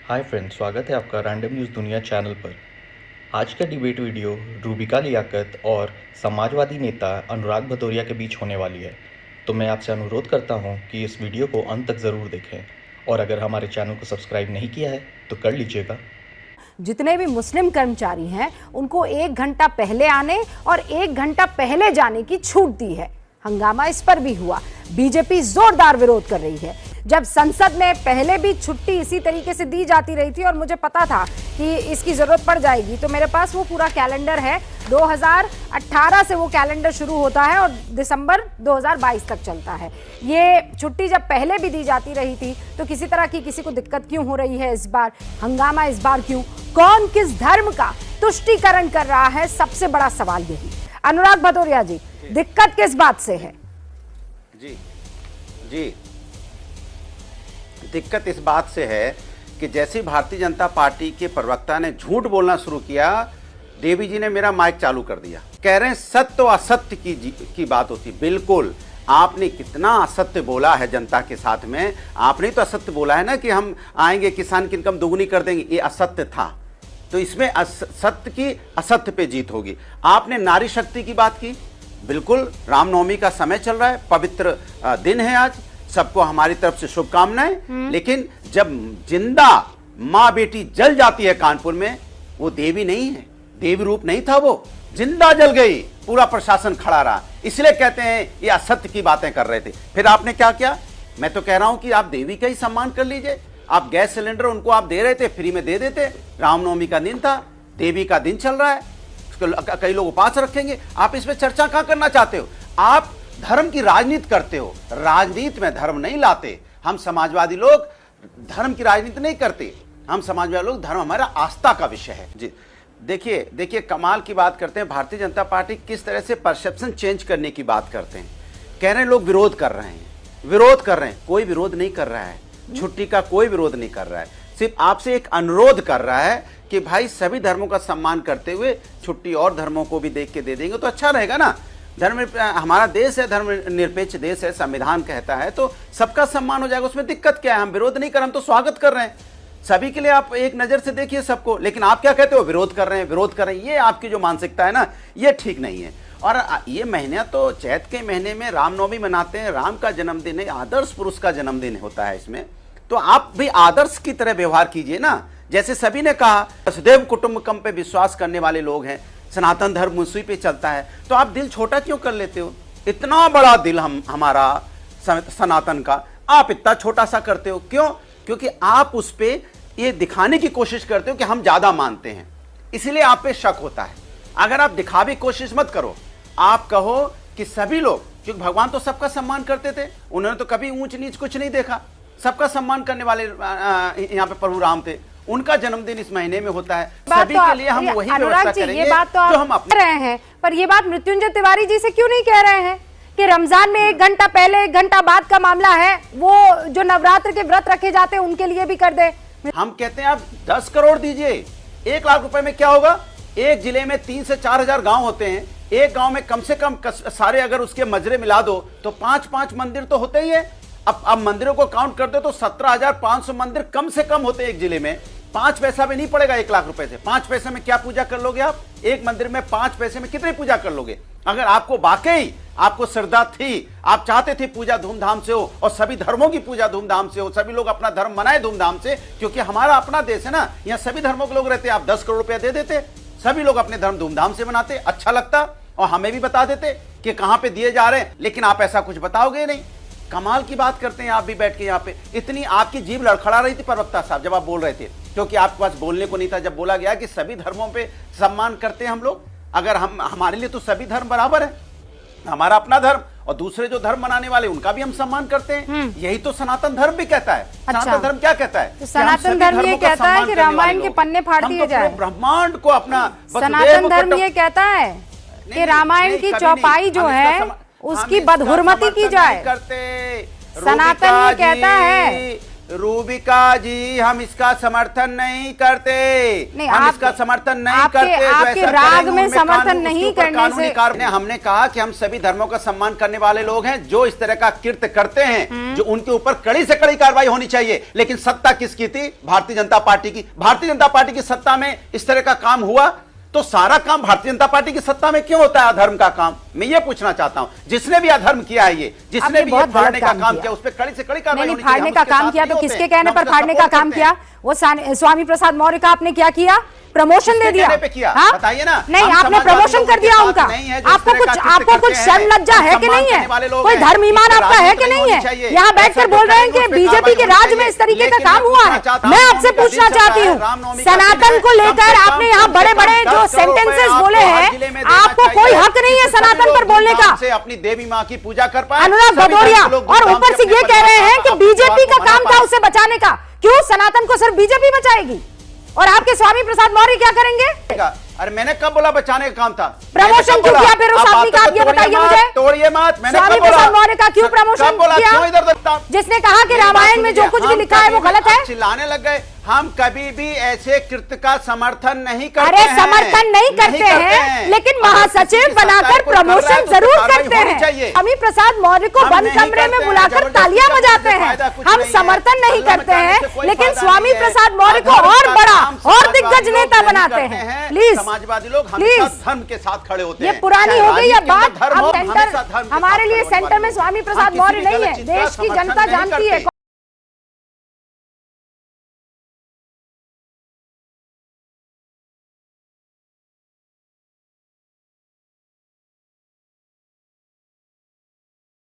Hi friends, स्वागत है आपका रैंडम न्यूज़ दुनिया चैनल पर। आज का डिबेट वीडियो रूबिका लियाकत और समाजवादी नेता अनुराग भदौरिया के बीच होने वाली है। तो मैं आपसे अनुरोध करता हूं कि इस वीडियो को अंत तक ज़रूर देखें और अगर हमारे चैनल को सब्सक्राइब नहीं किया है तो कर लीजिएगा। जितने भी मुस्लिम कर्मचारी हैं उनको 1 घंटा पहले आने और 1 घंटा पहले जाने की छूट दी है। हंगामा इस पर भी हुआ। बीजेपी जोरदार विरोध कर रही है। जब संसद में पहले भी छुट्टी इसी तरीके से दी जाती रही थी और मुझे पता था कि इसकी जरूरत पड़ जाएगी, तो मेरे पास वो पूरा कैलेंडर है। 2018 से वो कैलेंडर शुरू होता है और दिसंबर 2022 तक चलता है। ये छुट्टी जब पहले भी दी जाती रही थी तो किसी तरह की किसी को दिक्कत क्यों हो रही है इस बार? हंगामा इस बार क्यों? कौन किस धर्म का तुष्टीकरण कर रहा है? सबसे बड़ा सवाल यही। अनुराग भदौरिया जी, दिक्कत किस बात से है? जी दिक्कत इस बात से है कि जैसे भारतीय जनता पार्टी के प्रवक्ता ने झूठ बोलना शुरू किया, देवी जी ने मेरा माइक चालू कर दिया। कह रहे हैं सत्य और असत्य की बात होती। बिल्कुल, आपने कितना असत्य बोला है जनता के साथ में। आपने तो असत्य बोला है ना कि हम आएंगे, किसान की इनकम दोगुनी कर देंगे। ये असत्य था, तो इसमें सत्य की असत्य पे जीत होगी। आपने नारी शक्ति की बात की। बिल्कुल, रामनवमी का समय चल रहा है, पवित्र दिन है आज, सबको हमारी तरफ से शुभकामनाएं। लेकिन जब जिंदा माँ बेटी जल जाती है कानपुर में, वो देवी नहीं है, देवी रूप नहीं था, वो जिंदा जल गई, पूरा प्रशासन खड़ा रहा। इसलिए कहते हैं ये असत्य की बातें कर रहे थे। फिर आपने क्या किया? मैं तो कह रहा हूं कि आप देवी का ही सम्मान कर लीजिए। आप गैस सिलेंडर उनको आप दे रहे थे, फ्री में दे देते। रामनवमी का दिन था, देवी का दिन चल रहा है, कई लोग उपवास रखेंगे। आप इसमें चर्चा कहां करना चाहते हो? आप धर्म की राजनीति करते हो, राजनीति में धर्म नहीं लाते। हम समाजवादी लोग धर्म की राजनीति नहीं करते। हम समाजवादी लोग, धर्म हमारा आस्था का विषय है। जी देखिए कमाल की बात करते हैं। भारतीय जनता पार्टी किस तरह से परसेप्शन चेंज करने की बात करते हैं। कह रहे हैं लोग विरोध कर रहे हैं, कोई विरोध नहीं कर रहा है। छुट्टी का कोई विरोध नहीं कर रहा है। सिर्फ आपसे एक अनुरोध कर रहा है कि भाई सभी धर्मों का सम्मान करते हुए छुट्टी और धर्मों को भी देख के दे देंगे तो अच्छा रहेगा ना। धर्म हमारा देश है, धर्म निरपेक्ष देश है, संविधान कहता है, तो सबका सम्मान हो जाएगा। उसमें दिक्कत क्या है? हम विरोध नहीं कर रहे, हम तो स्वागत कर रहे हैं सभी के लिए। आप एक नजर से देखिए सबको। लेकिन आप क्या कहते हो? विरोध कर रहे हैं। ये आपकी जो मानसिकता है ना, ये ठीक नहीं है। और ये महीना तो चैत के महीने में रामनवमी मनाते हैं, राम का जन्मदिन है, आदर्श पुरुष का जन्मदिन होता है इसमें। तो आप भी आदर्श की तरह व्यवहार कीजिए ना। जैसे सभी ने कहा वसुधैव कुटुंबकम पे विश्वास करने वाले लोग हैं, सनातन धर्म उसी पे चलता है, तो आप दिल छोटा क्यों कर लेते हो? इतना बड़ा दिल हमारा सनातन का, आप इतना छोटा सा करते हो क्यों? क्योंकि आप उस पे ये दिखाने की कोशिश करते हो कि हम ज्यादा मानते हैं, इसलिए आप पे शक होता है। अगर आप दिखावे की कोशिश मत करो, आप कहो कि सभी लोग, क्योंकि भगवान तो सबका सम्मान करते थे, उन्होंने तो कभी ऊंच नीच कुछ नहीं देखा। सबका सम्मान करने वाले यहाँ पे प्रभु राम थे, उनका जन्मदिन इस महीने में होता है। सभी के लिए हम वही व्यवस्था करेंगे। ये बात तो आप जो हम अपने रहे हैं, पर ये बात मृत्युंजय तिवारी जी से क्यों नहीं कह रहे हैं कि रमजान में 1 घंटा पहले 1 घंटा बाद का मामला है, वो जो नवरात्र के व्रत रखे जाते हैं उनके लिए भी कर दे? हम कहते हैं आप 10 करोड़ दीजिए, 1 लाख रुपए में क्या होगा? एक जिले में 3 से 4 हजार गांव होते हैं। एक गांव में कम से कम सारे अगर उसके मजरे मिला दो तो 5-5 मंदिर तो होते ही है। अब मंदिरों को काउंट कर दो तो 17,500 मंदिर कम से कम होते हैं एक जिले में। 5 पैसा भी नहीं पड़ेगा 1 लाख रुपए से। 5 पैसे में क्या पूजा कर लोगे आप? एक मंदिर में 5 पैसे में कितनी पूजा कर लोगे? अगर आपको वाकई आपको श्रद्धा थी, आप चाहते थे पूजा धूमधाम से हो और सभी धर्मों की पूजा धूमधाम से हो, सभी लोग अपना धर्म मनाए धूमधाम से, क्योंकि हमारा अपना देश है ना, यहाँ सभी धर्मों के लोग रहते। आप 10 करोड़ रुपया दे देते, सभी लोग अपने धर्म धूमधाम से मनाते, अच्छा लगता, और हमें भी बता देते कि कहां पे दिए जा रहे हैं। लेकिन आप ऐसा कुछ बताओगे नहीं। कमाल की बात करते हैं आप भी बैठ के यहाँ पे। इतनी आपकी जीभ लड़खड़ा रही थी प्रवक्ता साहब जब आप बोल रहे थे, क्योंकि आपके पास बोलने को नहीं था। जब बोला गया कि सभी धर्मों पे सम्मान करते हैं हम लोग, अगर हमारे लिए तो सभी धर्म बराबर है, हमारा अपना धर्म और दूसरे जो धर्म मनाने वाले उनका भी हम सम्मान करते हैं। यही तो सनातन धर्म भी कहता है। अच्छा। सनातन धर्म क्या कहता है? तो सनातन धर्म ये कहता है कि रामायण के पन्ने फाड़ दिए जाए, ब्रह्मांड को अपना। सनातन धर्म ये कहता है कि रामायण की चौपाई जो है उसकी बदहुरमती की जाए। सनातन ये कहता है रूबिका जी, हम इसका समर्थन नहीं करते। नहीं, हम आप- इसका समर्थन नहीं आपके- करते। जो आपके ऐसा राग करेंगे, में उनमें समर्थन कानून- नहीं उसके ऊपर करने कानूनी से- कार्रवाई- हमने कहा कि हम सभी धर्मों का सम्मान करने वाले लोग हैं। जो इस तरह का कृत्य करते हैं, जो उनके ऊपर कड़ी से कड़ी कार्रवाई होनी चाहिए। लेकिन सत्ता किसकी थी? भारतीय जनता पार्टी की। भारतीय जनता पार्टी की सत्ता में इस तरह का काम हुआ तो सारा काम भारतीय जनता पार्टी की सत्ता में क्यों होता है? अधर्म का काम मैं ये पूछना चाहता हूं। जिसने भी अधर्म किया है, ये जिसने आपने भी बहुत ये फाड़ने गलत का काम काम किया। किया, उस पर कड़ी से कड़ी कार्रवाई नहीं, होनी चाहिए। फाड़ने हम का उसके काम साथ किया नहीं तो होते किसके हैं। कहने हम पर उसका फाड़ने का सपोर्ट काम करते किया? हैं। वो स्वामी प्रसाद मौर्य का आपने क्या किया? प्रमोशन दे किसके दिया। कहने पे किया? हाँ? बताइए ना। नहीं, हम आपने समाजवादी प्रमोशन लोगों कर के दिया साथ उनका। नहीं है, जो इस आपको तरह कुछ का कृत्य आपको कुछ करते शर्म हैं। लज्जा है हम कि नहीं सम्मान है? करने वाले लोग कोई हैं। धर्म ईमान इस पे आपका है कि राजनीति नहीं होनी है? चाहिए। यहाँ ऐसा बैठकर जो बोल रहे हैं करेंगे, कि उस पे बीजेपी के कार्रवाई राज में होनी इस तरीके का चाहिए। काम हुआ है। लेकिन मैं मैं पूछना आपसे चाहता हूं, पूछना चाहती हूँ, रामनवमी का दिन सनातन है, को कम से लेकर कम आपने यहाँ बड़े बड़े जो 10 करोड़ सेंटेंसेस रुपए बोले आपको हैं, हर जिले में देना आपको कोई चाहिए। हक नहीं है जिससे सनातन लोग पर बोलने का। धूमधाम से अपनी देवी माँ की पूजा कर पाए। अनुराग सभी धर्म भदौरिया, के लोग और धूमधाम ऊपर से अपने ये कह रहे हैं कि अपने बीजेपी का त्योहार को काम मना था उसे बचाने का। क्यों सनातन को सिर्फ बीजेपी बचाएगी और आपके स्वामी प्रसाद मौर्य क्या करेंगे? पाएगा। अरे मैंने कब बोला बचाने का काम था? प्रमोशन मैंने कब क्यों बोला? किया फिर उस आप आदमी का? बातों आप को ये तोड़िए बताइए मत, मुझे। तोड़िए मत। मैंने स्वामी कब बोला? प्रसाद मौर्य का क्यों प्रमोशन कब बोला? किया? क्यों इधर देखता? जिसने कहा कि रामायण में जो कुछ भी लिखा है वो गलत है। चिल्लाने लग गए। हम कभी भी ऐसे कृत्य का समर्थन नहीं करते अरे हैं। समर्थन नहीं करते हैं, लेकिन महासचिव बनाकर प्रमोशन जरूर करते हैं। स्वामी प्रसाद मौर्य को बंद कमरे में बुलाकर तालियां बजाते हैं। हम समर्थन नहीं करते हैं, लेकिन स्वामी प्रसाद मौर्य को और बड़ा और दिग्गज नेता बनाते हैं। प्लीज समाजवादी लोग हमेशा धर्म के साथ खड़े होते हैं। ये पुरानी हो गई है बात। धर्म अब हमेशा सेंटर, धर्म के हमारे साथ लिए खड़े होने सेंटर में वाले स्वामी लोग। प्रसाद हम मौर्य किसी भी नहीं है, गलत चीज का देश की समर्थन जनता नहीं जानती है। करते।